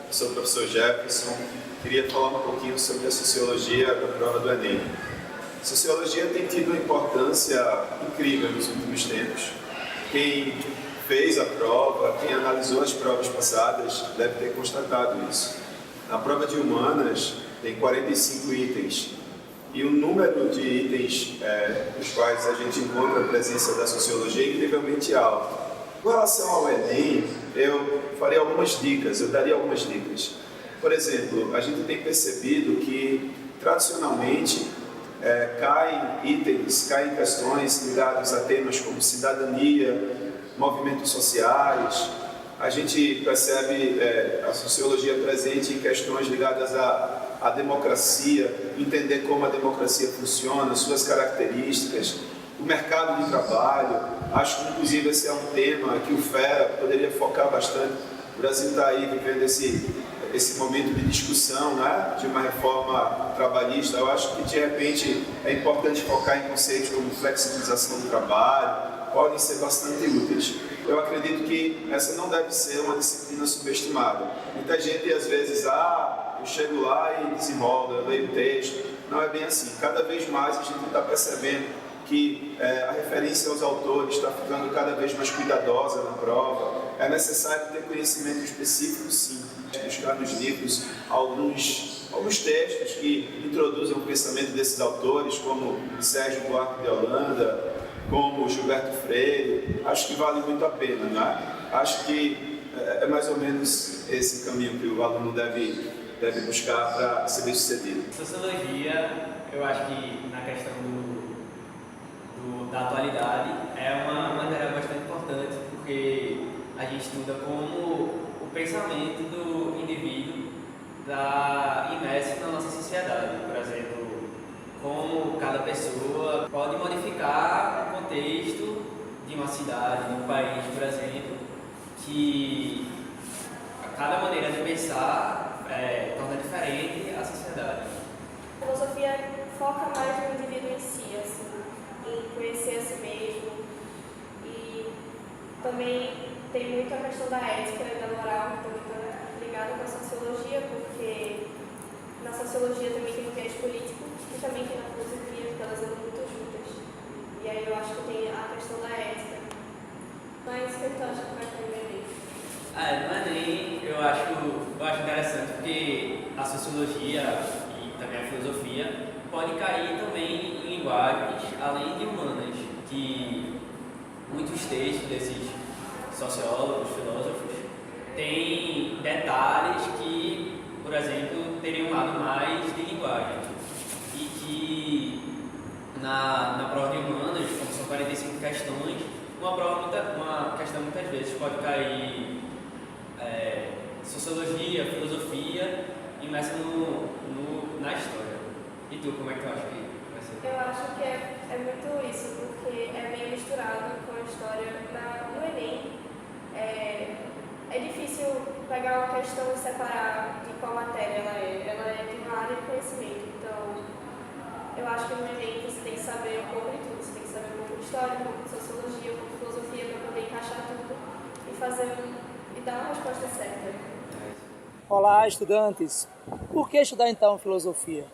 Eu sou o professor Jefferson. Queria falar um pouquinho sobre a sociologia da prova do Enem. A sociologia tem tido uma importância incrível nos últimos tempos. Quem fez a prova, quem analisou as provas passadas, deve ter constatado isso. Na prova de humanas, tem 45 itens. E o número de itens nos quais a gente encontra a presença da sociologia é incrivelmente alto. Com relação ao Enem, eu daria algumas dicas. Por exemplo, a gente tem percebido que, tradicionalmente, caem questões ligadas a temas como cidadania, movimentos sociais. A gente percebe a sociologia presente em questões ligadas à democracia, entender como a democracia funciona, suas características, o mercado de trabalho. Acho que, inclusive, esse é um tema que o FERA poderia focar bastante. O Brasil está aí vivendo esse momento de discussão, né, de uma reforma trabalhista. Eu acho que, de repente, é importante focar em conceitos como flexibilização do trabalho, podem ser bastante úteis. Eu acredito que essa não deve ser uma disciplina subestimada. Muita gente, às vezes, eu chego lá e desenrolo, eu leio o texto. Não é bem assim. Cada vez mais a gente está percebendo que a referência aos autores está ficando cada vez mais cuidadosa na prova. É necessário ter conhecimento específico, sim. Buscar nos livros alguns textos que introduzem o pensamento desses autores, como Sérgio Buarque de Holanda, como Gilberto Freire. Acho que vale muito a pena, né? Acho que é mais ou menos esse caminho que o aluno deve buscar para ser bem sucedido. Sociologia, eu acho que na questão da atualidade é uma matéria bastante importante, porque a gente estuda como o pensamento do indivíduo está imerso na nossa sociedade. Por exemplo, como cada pessoa pode modificar o contexto de uma cidade, de um país, por exemplo, que a cada maneira de pensar torna diferente a sociedade. A filosofia foca mais no indivíduo em si, assim, em conhecer a si mesmo, e também tem muito a questão da ética e da moral, que também está ligada com a sociologia, porque na sociologia também tem um viés político e também tem na filosofia, porque elas andam muito juntas. E aí eu acho que tem a questão da ética. Mas o que tu acha que vai cair no Enem? No Enem eu acho interessante, porque a sociologia e também a filosofia pode cair também em linguagens além de humanas, que muitos textos desses sociólogos, filósofos, têm detalhes que, por exemplo, teriam um lado mais de linguagem. E que na prova de humanas, como são 45 questões, uma questão muitas vezes pode cair sociologia, filosofia, imersa na história. E tu, como é que tu acha que vai ser? Eu acho que é muito isso, porque é meio misturado com a história. No Enem, é difícil pegar uma questão e separar de qual matéria ela é. Ela tem uma área de conhecimento, então eu acho que no Enem você tem que saber um pouco de tudo. Você tem que saber um pouco de história, um pouco de sociologia, um pouco de filosofia, para poder encaixar tudo e dar uma resposta certa. Olá, estudantes! Por que estudar então filosofia?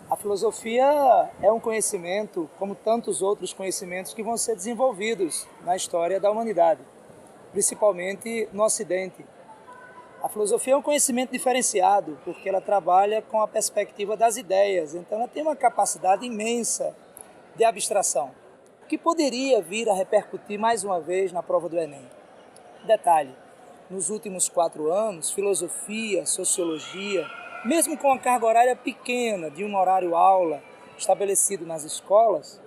A filosofia é um conhecimento, como tantos outros conhecimentos que vão ser desenvolvidos na história da humanidade, principalmente no Ocidente. A filosofia é um conhecimento diferenciado, porque ela trabalha com a perspectiva das ideias, então ela tem uma capacidade imensa de abstração, que poderia vir a repercutir mais uma vez na prova do Enem. Detalhe, nos últimos 4 anos, filosofia, sociologia, mesmo com uma carga horária pequena de um horário-aula estabelecido nas escolas,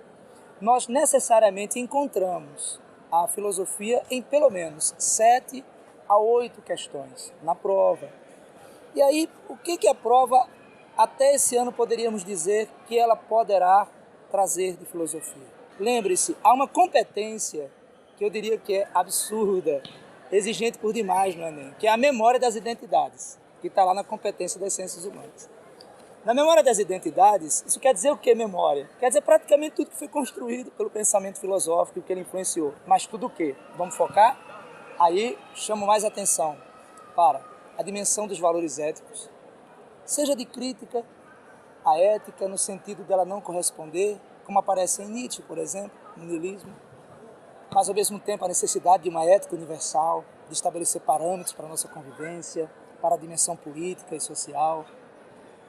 nós necessariamente encontramos a filosofia em pelo menos 7 a 8 questões na prova. E aí, o que a prova, até esse ano, poderíamos dizer que ela poderá trazer de filosofia? Lembre-se, há uma competência que eu diria que é absurda, exigente por demais no Enem, que é a memória das identidades, que está lá na competência das ciências humanas. Na memória das identidades, isso quer dizer o que, memória? Quer dizer praticamente tudo que foi construído pelo pensamento filosófico, que ele influenciou. Mas tudo o quê? Vamos focar? Aí chamo mais atenção para a dimensão dos valores éticos, seja de crítica à ética no sentido dela não corresponder, como aparece em Nietzsche, por exemplo, no niilismo, mas ao mesmo tempo a necessidade de uma ética universal, de estabelecer parâmetros para a nossa convivência, para a dimensão política e social,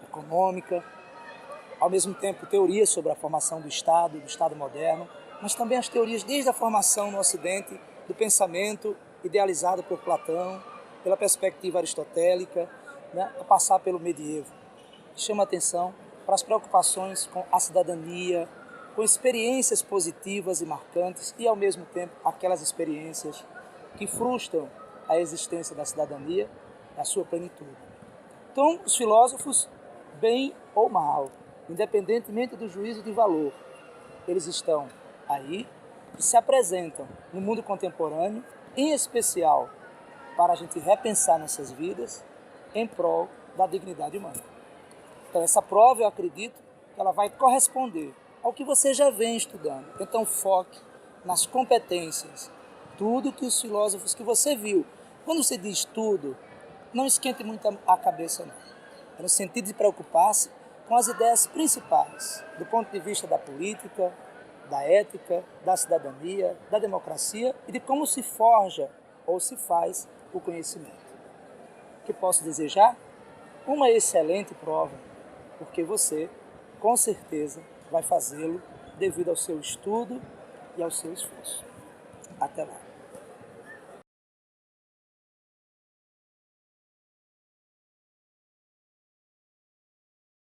econômica, ao mesmo tempo teorias sobre a formação do Estado moderno, mas também as teorias desde a formação no Ocidente do pensamento idealizado por Platão, pela perspectiva aristotélica, né, a passar pelo medievo. Chama atenção para as preocupações com a cidadania, com experiências positivas e marcantes e, ao mesmo tempo, aquelas experiências que frustram a existência da cidadania, a sua plenitude. Então, os filósofos, bem ou mal, independentemente do juízo de valor, eles estão aí e se apresentam no mundo contemporâneo, em especial para a gente repensar nossas vidas em prol da dignidade humana. Então, essa prova, eu acredito, que ela vai corresponder ao que você já vem estudando. Então, foque nas competências, tudo que os filósofos que você viu. Quando você diz tudo, não esquente muito a cabeça, não. É no sentido de preocupar-se com as ideias principais, do ponto de vista da política, da ética, da cidadania, da democracia e de como se forja ou se faz o conhecimento. Que posso desejar? Uma excelente prova, porque você, com certeza, vai fazê-lo devido ao seu estudo e ao seu esforço. Até lá.